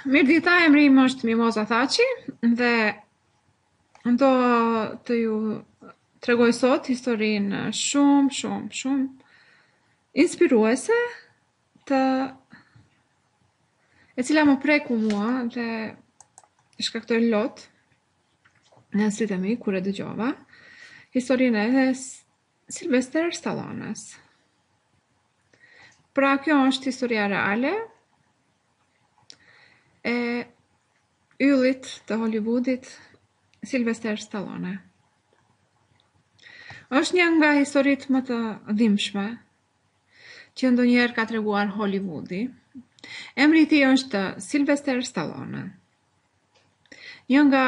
Mirdita, emri im është Mimoza Thaçi dhe do të ju tregoj sot historinë shumë inspiruese e cila më preku mua dhe shkaktoi lot në sytë e mi kur e dëgjova historinë e Sylvester Stallones. Pra kjo është historia reale e yllit të Hollywoodit Sylvester Stallone. Është një nga historitë më të dhimbshme që ndonjëherë ka treguar Hollywoodi. Emri i tij është Sylvester Stallone. Një nga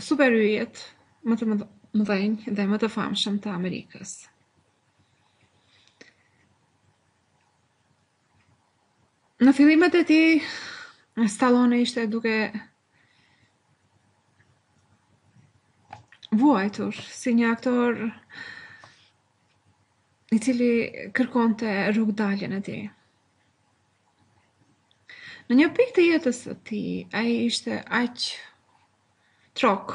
superyjet më të mëdhenj dhe më të famshëm të Amerikës. Në fillimet e tij, Stallone ishte duke vuajtur si një aktor i cili kërkonte rrugdaljen e tij. Në një pikë të jetës së tij, ai ishte aq trok,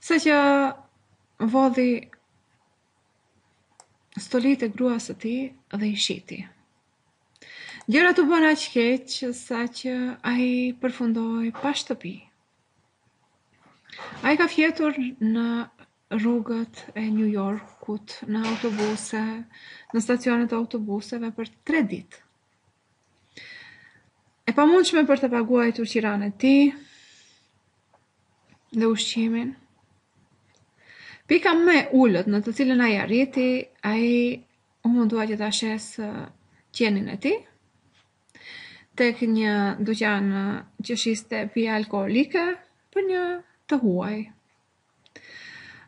sa që vodhi stolitë e gruas së tij dhe i shiti. Gjërat u bën aq keq sa që ai përfundoi pa shtëpi. Ai ka fjetur në rrugët e New Yorkut, në autobuse, në stacionet e autobuseve për 3 ditë. E pamundshme për të paguajtur qiran e tij dhe ushqimin. Pika më e ulët në të cilën ai arriti, ai u mundua që ta shes qenin e tij tek një dyqan që shiste pije alkoolike për një të huaj,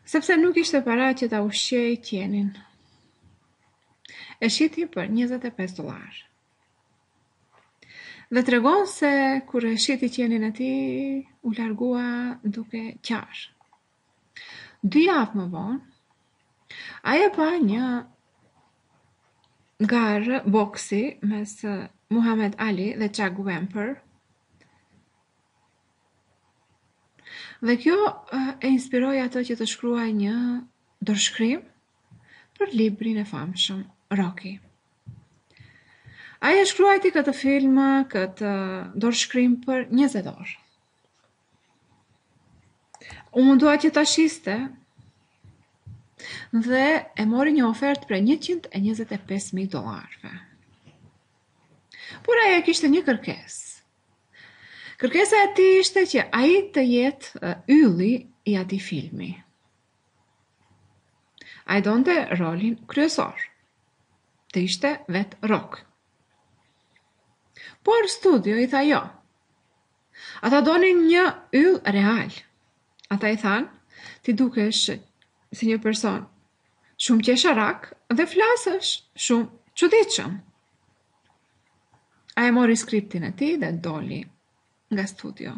sepse nuk ishte para që ta ushqej qenin. E shiti për $25. Dhe tregon se kur e shiti qenin e tij, u largua duke qarë. 2 javë më vonë, ai e pa një garë boksi mes Muhammad Ali dhe Chuck Wemper. Dhe kjo e inspiroi atë që të shkruaj një dorëshkrim për librin e famshëm Rocky. Ai e shkruajti këtë film, këtë dorëshkrim për 20 orë. U mundua që ta shiste dhe e mori një ofertë për $125,000. Por ai e kishte një kërkesë. Kërkesa e tij ishte që ai të jetë ylli i atij filmi. Ai donte rolin kryesor. Të ishte vetë Rock. Por studio i tha jo. Ata donin një yll real. Ata i thanë, ti dukesh si një person shumë qesharak dhe flasësh shumë çuditshëm. Ai mori skriptin e tij dhe doli nga studio.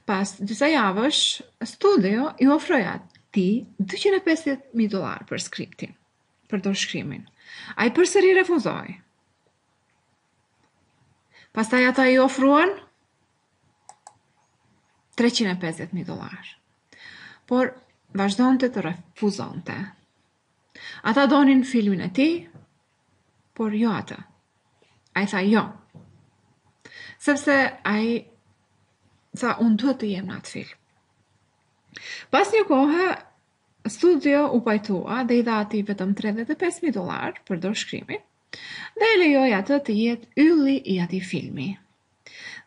Pas disa javësh, studio i ofroi atij $250,000 për skriptin, për dorëshkrimin. Ai përsëri refuzoi. Pastaj ata i ofruan $350,000. Por vazhdonte të refuzonte. Ata donin filmin e tij, por jo atë. Ai tha jo. Sepse ai tha, unë duhet të jem në atë film. Pas një kohe, studio u pajtua dhe i dha atij vetëm $35,000 për dorëshkrimin dhe e lejoi atë të jetë ylli i atij filmi.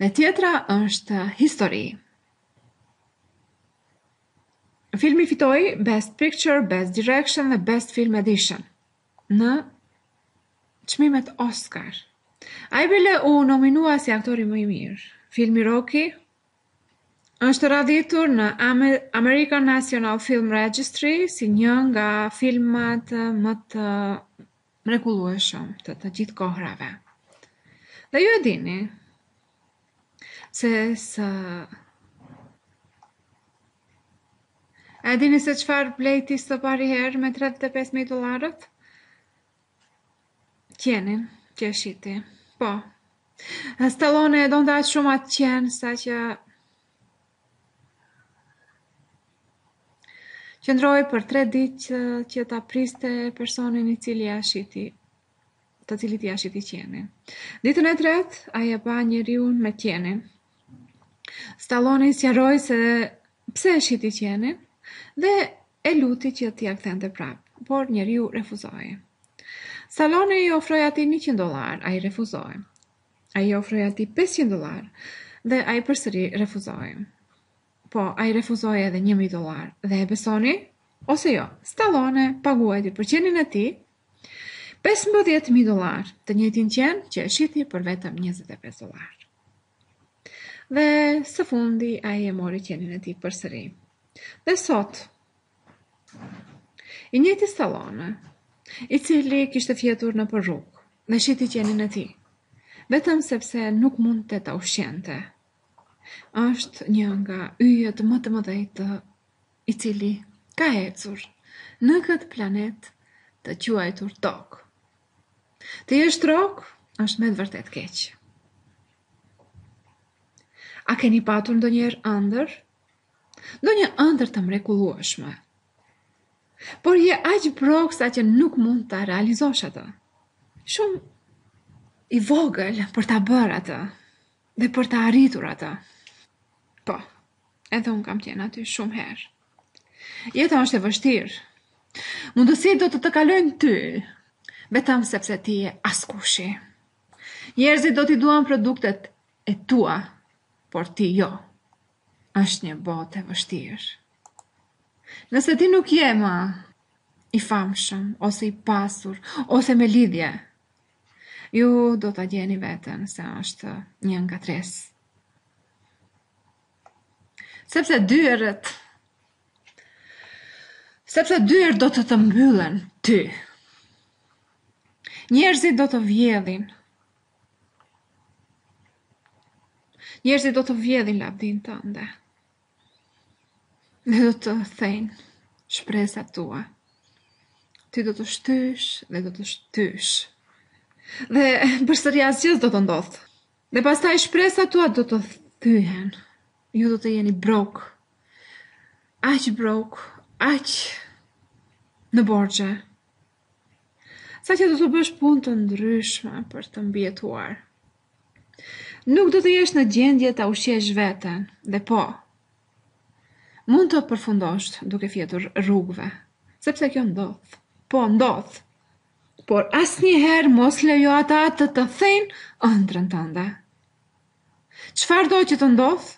Dhe tjetra është histori. Filmi fitoi Best Picture, Best Direction dhe Best Film Edition në çmimet Oscar. Ai bile u nominua si aktori më i mirë. Filmi Rocky është radhitur në American National Film Registry si një nga filmat më të mrekullueshëm të gjithë kohrave. Dhe ju e dini A dini se çfarë blejti së pari herë me $35,000? Qenin që e shiti. Po, Stallone donte aq shumë atë qenë sa që qëndroi për 3 ditë që ta priste personin i cili ja shiti, të cilit ja shiti qenin. Ditën e tretë, ai e pa njeriun me qenin. Stallone i sqaroi se pse e shiti qenin dhe e luti që t'ia kthente prap, por njeriu refuzoi. Stallone i ofroi atij $100, ai refuzoi. Ai i ofroi atij $500 dhe ai përsëri refuzoi. Po, ai refuzoi edhe $1.000 dhe e besoni? Ose jo, Stallone paguajti për qenin e tij $15.000, të njëjtin qen që e shiti për vetëm $25. Dhe së fundi ai e mori qenin e tij përsëri. Dhe sot, i njëjti Stallone, i cili kishte fjetur në për rrugë dhe shiti qenin e tij, vetëm sepse nuk mund të ta ushqente, është një nga yjet më të mëdhej i cili ka ecur në këtë planet të quajtur tokë. Të jesh trok është me të vërtet keq. A keni patur ndonjëherë ëndër? Ndonjë ëndër të mrekullueshme. Por je aq brok sa që nuk mund ta realizosh atë. Shumë i vogël për ta bërë atë dhe për ta arritur atë. Po, edhe unë kam qenë aty shumë herë. Jeta është e vështirë. Mundësitë do të kalojnë ty, vetëm sepse ti je askushi. Njerëzit do t'i duan produktet e tua, por ti jo. Është një botë e vështirë. Nëse ti nuk je më i famshëm, ose i pasur, ose me lidhje, ju do ta gjeni veten se është një ngatresë. Sepse dyert do të mbyllen ty. Njerëzit do të vjedhin. Njerëzit do të vjedhin lavdin tënde. Dhe do të thejnë shpresat tua. Ty do të shtysh dhe do të shtysh. Dhe përsëri asgjë do të ndodhë. Dhe pastaj shpresat tua do të thyhen. Ju do të jeni brok. Aq brok, aq në borxhe. Sa që do të bësh punë të ndryshme për të mbijetuar. Nuk do të jesh në gjendje ta ushqesh veten, dhe po, mund të përfundosh duke fjetur rrugëve, sepse kjo ndodh. Po, ndodh. Por asnjëherë mos lejo ata të thejnë ëndrrën tënde. Çfarë do që të ndodh?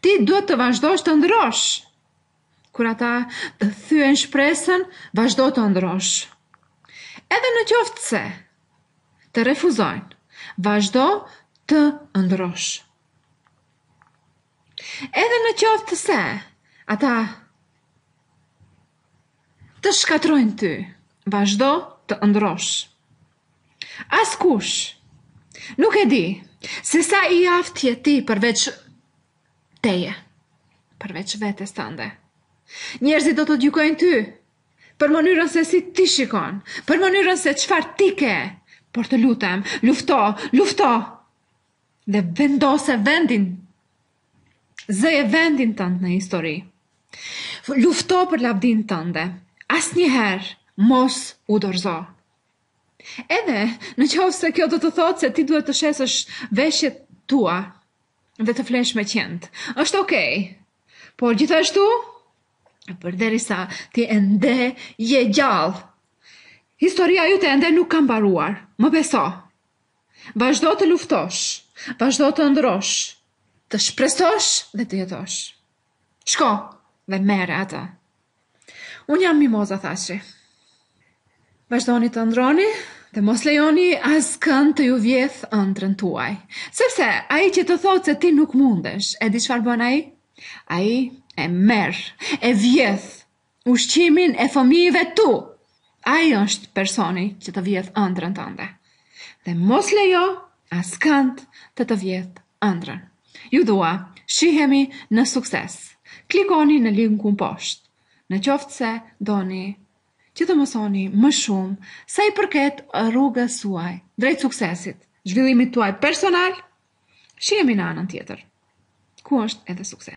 Ti duhet të vazhdosh të ndrosh. Kur ata të thyen shpresën, vazhdo të ndrosh. Edhe në qoftë se të refuzojnë, vazhdo të ndrosh. Edhe në qoftë se ata të shkatrojnë ty, vazhdo të ndrosh. Askush nuk e di se sa i aftë je ti përveç teje, përveç vetes tënde. Njerëzit do të gjykojnë ty për mënyrën se si ti shikon, për mënyrën se çfarë ti ke. Por të lutem, lufto. Dhe vendose vendin. Zëje vendin tënd në histori. Lufto për lavdin tënde. Asnjëherë mos u dorëzo. Edhe në qoftë se kjo do të thotë se ti duhet të shesësh veshjet tua dhe të flesh me qend. Është okay. Por gjithashtu, përderisa ti ende je gjallë, historia jote ende nuk ka mbaruar. Më beso. Vazhdo të luftosh, vazhdo të ndrosh, të shpresosh dhe të jetosh. Shko dhe merre atë. Unë jam Mimoza Thaçi. Vazhdoni të ndroni dhe mos lejoni askënd të ju vjedh ëndrrën tuaj. Sepse ai që të thotë se ti nuk mundesh, e di çfarë bën ai? Ai e merr, e vjedh ushqimin e fëmijëve tu. Ai është personi që të vjedh ëndrrën tënde. Dhe mos lejo askënd të vjedh ëndrrën. Ju dua, shihemi në sukses. Klikoni në linkun poshtë. Në qoftë se doni që të mësoni më shumë sa i përket rrugës suaj drejt suksesit. zhvillimit tuaj personal, shihemi në anën tjetër, ku është edhe sukses.